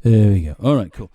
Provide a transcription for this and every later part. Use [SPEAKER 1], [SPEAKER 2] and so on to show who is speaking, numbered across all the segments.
[SPEAKER 1] There we go. All right, cool.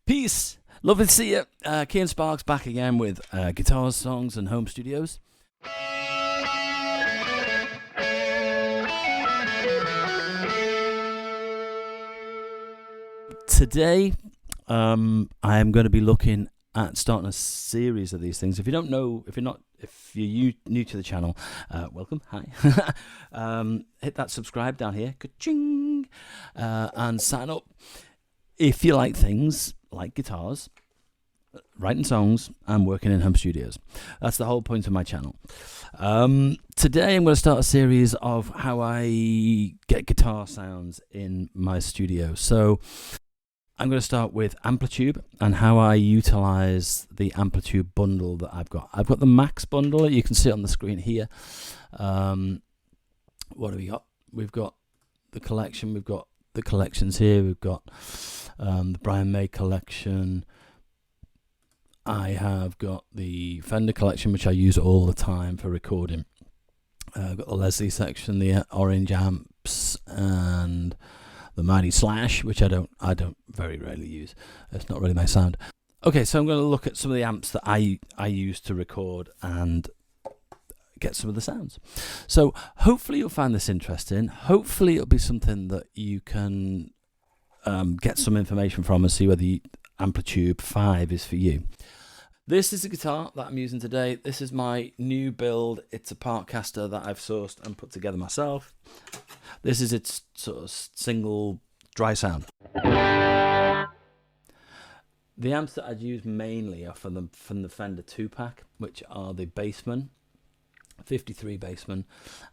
[SPEAKER 1] Peace. Lovely to see you. Kian Sparks back again with guitars, songs, and home studios. Today, I am going to be looking at starting a series of these things. If you don't know, if you're new to the channel, welcome. Hi. Hit that subscribe down here, ka-ching, and sign up if you like things like guitars, writing songs, and working in home studios. That's the whole point of my channel. Today I'm going to start a series of how I get guitar sounds in my studio. So I'm going to start with Amplitude and how I utilize the Amplitude bundle that I've got. I've got the Max bundle. You can see it on the screen here. What do we got? We've got the collection. We've got the collections here. We've got the Brian May collection. I have got the Fender collection, which I use all the time for recording. I've got the Leslie section, the orange amps, and the Mighty Slash, which I don't very rarely use. It's not really my sound. Okay, so I'm going to look at some of the amps that I use to record and get some of the sounds. So hopefully you'll find this interesting. Hopefully it'll be something that you can get some information from and see whether Amplitude 5 is for you. This is the guitar that I'm using today. This is my new build. It's a Partscaster that I've sourced and put together myself. This is its sort of single dry sound. The amps that I'd use mainly are from the Fender 2-pack, which are the Bassman, 53 Bassman,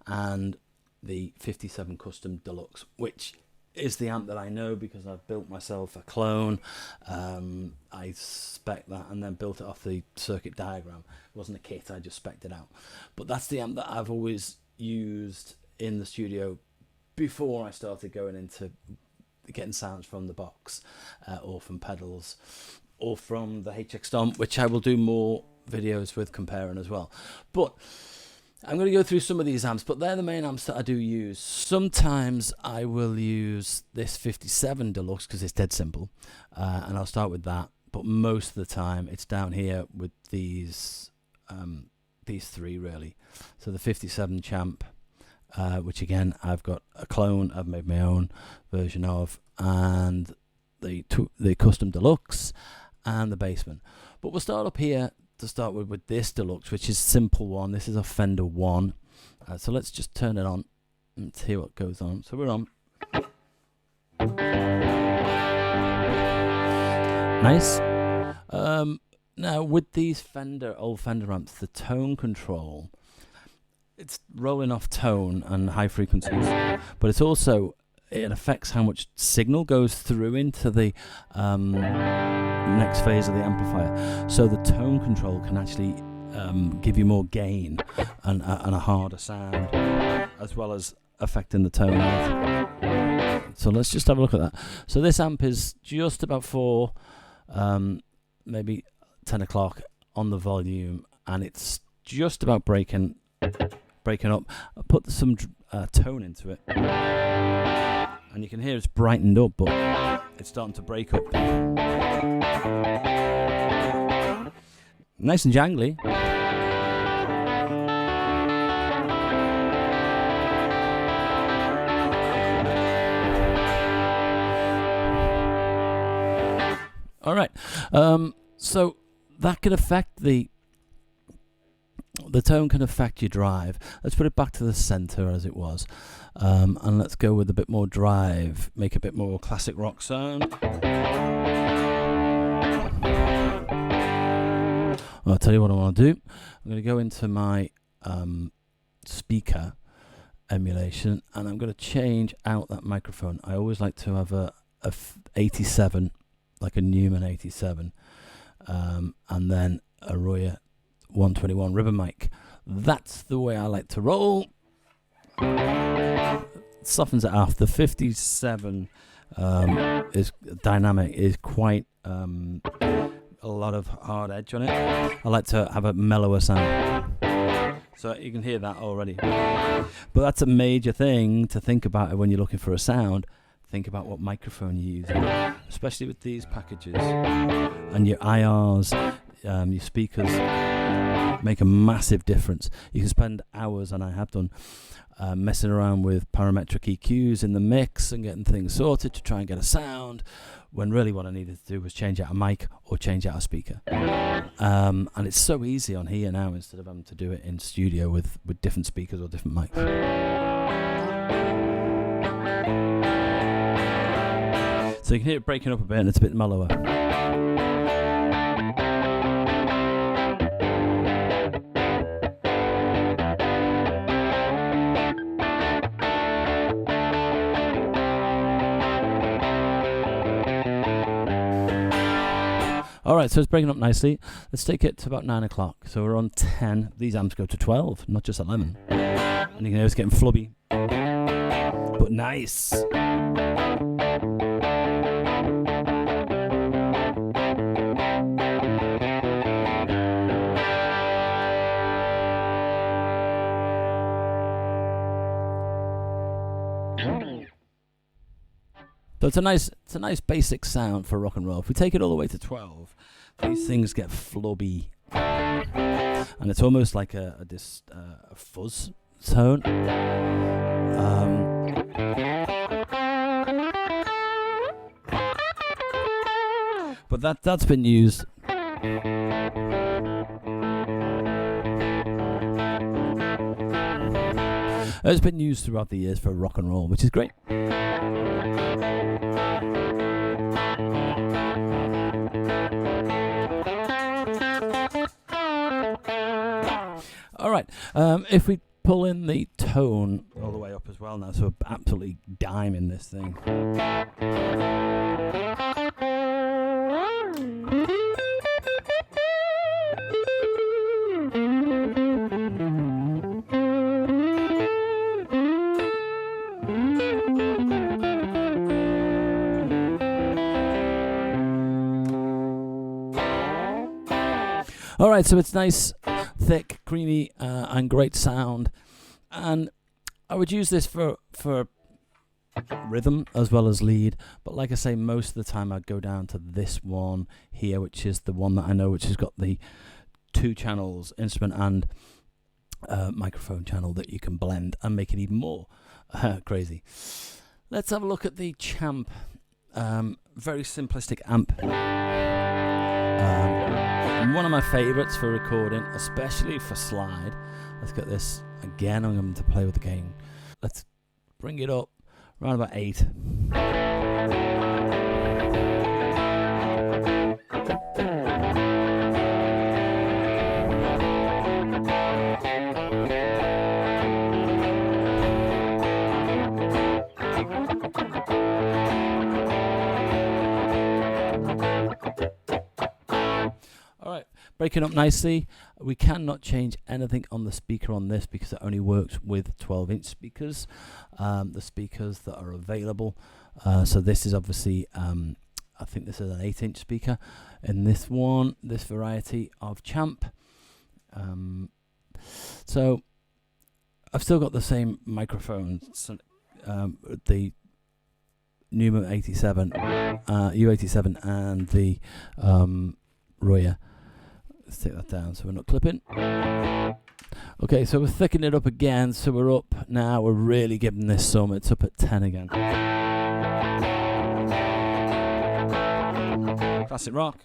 [SPEAKER 1] and the 57 Custom Deluxe, which is the amp that I know because I've built myself a clone. I spec'd that and then built it off the circuit diagram. It wasn't a kit, I just spec'd it out. But that's the amp that I've always used in the studio before I started going into getting sounds from the box or from pedals or from the HX Stomp, which I will do more videos with comparing as well. But I'm going to go through some of these amps, but they're the main amps that I do use. Sometimes I will use this 57 Deluxe because it's dead simple, and I'll start with that. But most of the time, it's down here with these three really. So the 57 Champ, which again I've got a clone. I've made my own version of, and the Custom Deluxe and the Bassman. But we'll start up here to start with this Deluxe, which is simple one. This is a Fender 1. So let's just turn it on and see what goes on. So we're on. Nice. Now with these old Fender amps, the tone control, it's rolling off tone and high frequencies, but it's also, it affects how much signal goes through into the next phase of the amplifier. So the tone control can actually give you more gain and a harder sound, as well as affecting the tone. So let's just have a look at that. So this amp is just about 4, maybe 10 o'clock on the volume, and it's just about breaking up. I put some tone into it, and you can hear it's brightened up, but it's starting to break up. Nice and jangly. All right, so that can affect the tone, can affect your drive. Let's put it back to the center as it was, and let's go with a bit more drive, make a bit more classic rock sound. I'll tell you what I want to do. I'm going to go into my speaker emulation, and I'm going to change out that microphone. I always like to have a 87, like a Neumann 87, and then a Royer 121 ribbon mic. That's the way I like to roll. It softens it off. The 57 is dynamic, is quite a lot of hard edge on it. I like to have a mellower sound. So you can hear that already. But that's a major thing to think about when you're looking for a sound. think about what microphone you're using, especially with these packages. And your IRs, your speakers make a massive difference. You can spend hours, and I have done, messing around with parametric EQs in the mix and getting things sorted to try and get a sound, when really what I needed to do was change out a mic or change out a speaker. And it's so easy on here now instead of having to do it in studio with different speakers or different mics. So you can hear it breaking up a bit and it's a bit mellower. Alright, so it's breaking up nicely. Let's take it to about 9 o'clock. So we're on 10. These amps go to 12, not just 11. And you can hear it's getting flubby. But nice. So it's a nice basic sound for rock and roll. If we take it all the way to 12, these things get flubby, and it's almost like a fuzz tone. But that's been used. It's been used throughout the years for rock and roll, which is great. Alright, if we pull in the tone all the way up as well now, so we're absolutely diming this thing. Alright, so it's nice, thick, creamy, and great sound. And I would use this for rhythm as well as lead. But like I say, most of the time I'd go down to this one here, which is the one that I know, which has got the 2 channels, instrument and microphone channel, that you can blend and make it even more crazy. Let's have a look at the Champ. Very simplistic amp. One of my favourites for recording, especially for slide. Let's get this again. I'm going to play with the gain. Let's bring it up around about 8. Breaking up nicely. We cannot change anything on the speaker on this because it only works with 12-inch speakers, the speakers that are available. So this is obviously, I think this is an 8-inch speaker in this one, this variety of Champ. So I've still got the same microphone, so, the Numa 87, U87 and the Roya. Let's take that down so we're not clipping. Okay, so we're thickening it up again, so we're up now, we're really giving this some. It's up at 10 again. Classic rock.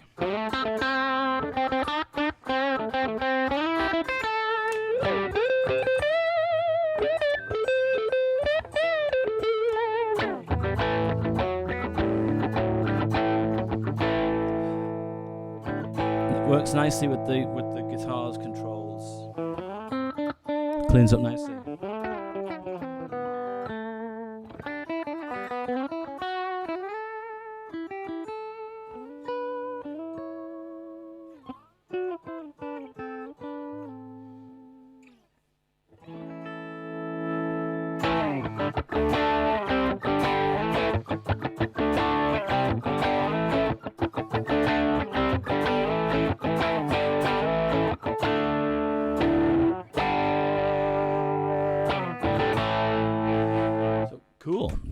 [SPEAKER 1] Works nicely with the guitar's controls. Cleans up nicely.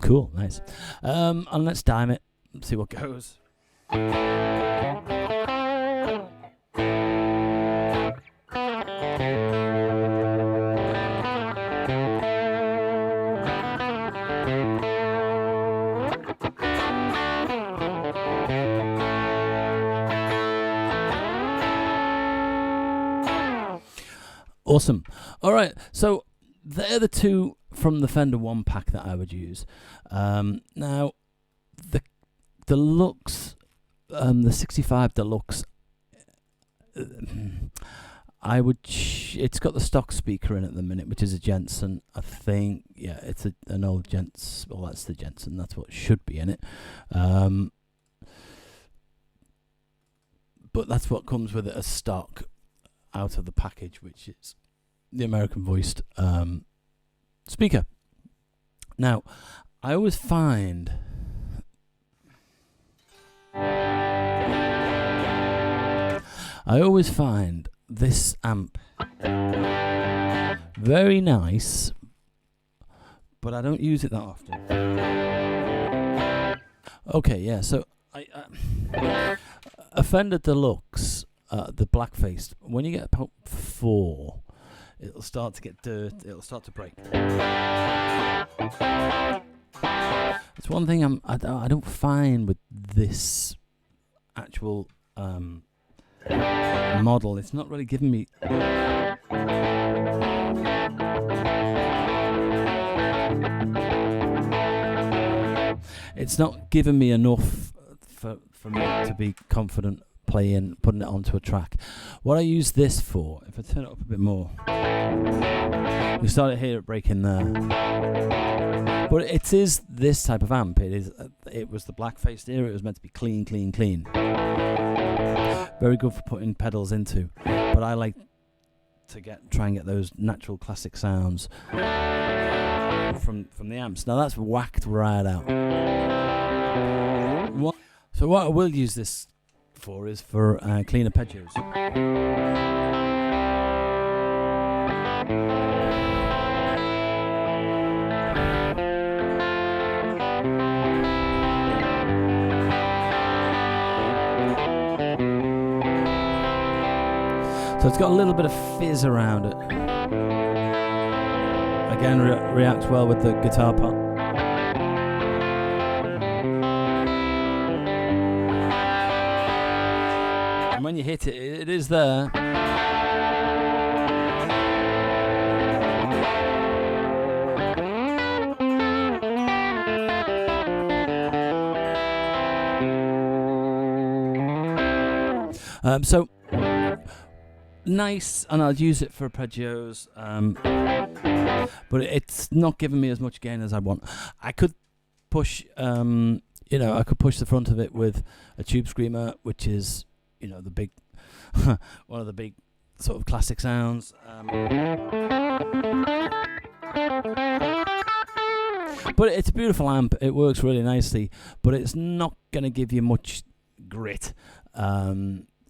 [SPEAKER 1] Cool, nice. And let's dime it, see what goes. Awesome. All right, so they're the two from the Fender 1 pack that I would use. Now, the Deluxe, the 65 Deluxe, I would. It's got the stock speaker in at the minute, which is a Jensen. I think, yeah, it's an old Jensen. Well, that's the Jensen. That's what should be in it. But that's what comes with it as stock out of the package, which is the American voiced speaker. Now, I always find this amp very nice, but I don't use it that often. Okay, yeah, so a Fender Deluxe, the black faced, when you get about 4, it'll start to get dirt, it'll start to break. It's one thing I don't find with this actual model. It's not really giving me enough for me to be confident putting it onto a track. What I use this for, if I turn it up a bit more, you start to hear it breaking there. But it is this type of amp. It was the black faced era. It was meant to be clean. Very good for putting pedals into. But I like to try and get those natural classic sounds from the amps. Now that's whacked right out. So what I will use this for is for clean arpeggios. So it's got a little bit of fizz around it. Again, reacts well with the guitar part. And when you hit it, it is there. So nice, and I'll use it for arpeggios, but it's not giving me as much gain as I want. I could push, I could push the front of it with a tube screamer, which is, the big, one of the big sort of classic sounds. But it's a beautiful amp. It works really nicely, but it's not going to give you much grit.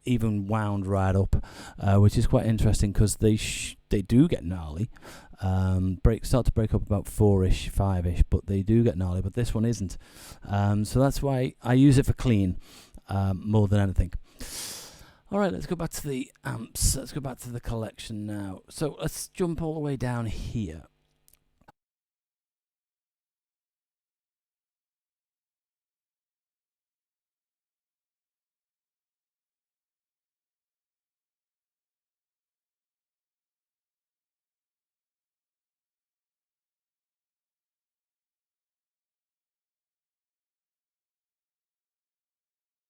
[SPEAKER 1] Even wound right up, which is quite interesting because they do get gnarly. Start to break up about 4-ish, 5-ish, but they do get gnarly. But this one isn't. So that's why I use it for clean more than anything. All right, let's go back to the amps. Let's go back to the collection now. So let's jump all the way down here.